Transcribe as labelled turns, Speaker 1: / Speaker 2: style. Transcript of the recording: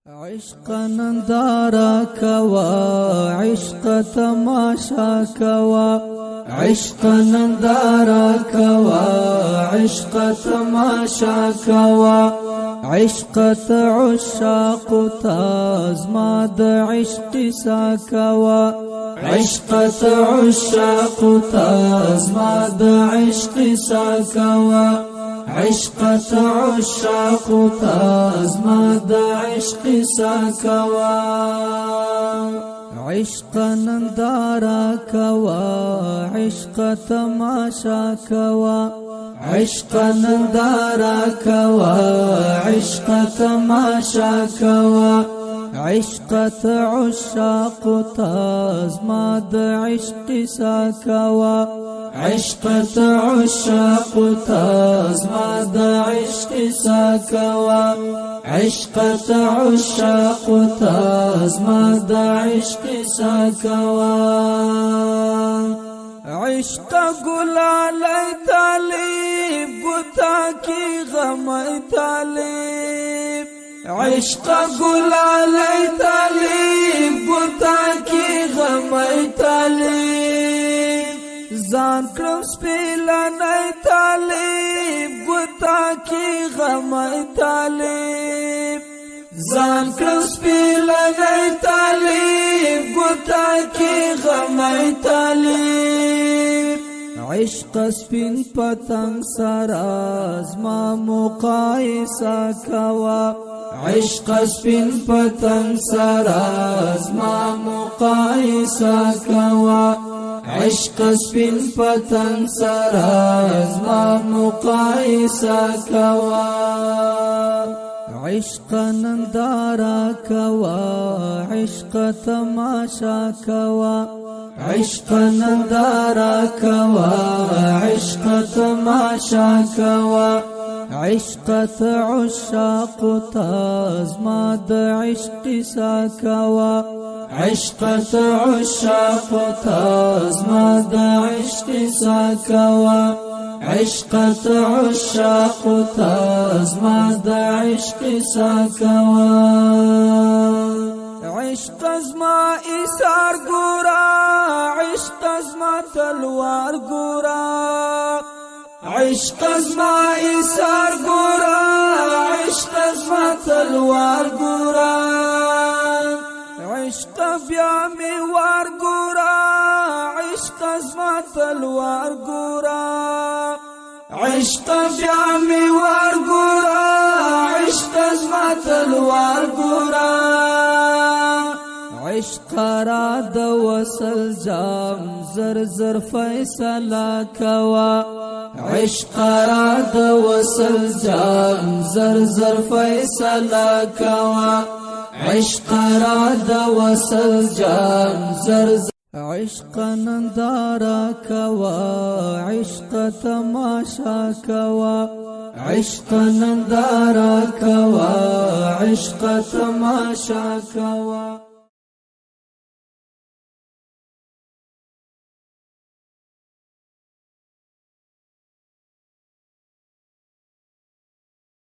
Speaker 1: عشقہ نندارہ کوا عشق تماشا کوا عشق نندارہ کوا عشق تماشا کوا عشقت عشاق تازماد عشق سا کوا عشقت عشاق تازماد عشق سا کوا عشقت عشاق تازماد عشق سا کوا عشق نندارہ کوا عشق تماشا کوا عشق نندارہ کوا عشق تماشا کوا عشقت عشاق تازماد عشق سا کوا عشقت عشاق تازماد عشق سا کوا عشقت عشاق تازماد عشق سا کوا عشق گلال طالب گتا کی غم طالب عشق گلال طالب گتا کی غم طالب زان کرم سپیلن طالب گتا کی غم طالب زان کرم سپیلن طالب گتا کی غم طالب عشق سپین پتنگ سراز ما مقایسہ کوا عشق سپین پتنگ سراز ما مقایسہ کوا عشق سپین پتنگ سراز ما مقایسہ کوا عشق نندارہ کوا عشق تماشا کوا عشق نندارہ کوا عشق تماشا کوا عشقت عشاق تازماد عشق سا کوا عشقت عشاق تازماد عشق سا کوا عشقت عشاق تازماد عشق سا کوا عشق ازما ایثار گورا عشق ازما تلوار گورا عشق ازما ایثار گورا عشق ازما تلوار گورا عشق بیا میوار گورا عشق ازما تلوار گورا عشق بیا میوار گورا عشق ازما تلوار گورا عشق را د وصل جام زر زر فیصلہ کوا عشق را د وصل جام زر زر فیصلہ کوا عشق را د وصل جام زر زر عشق نندارہ کوا عشق تماشا کوا عشق نندارہ کوا عشق تماشا کوا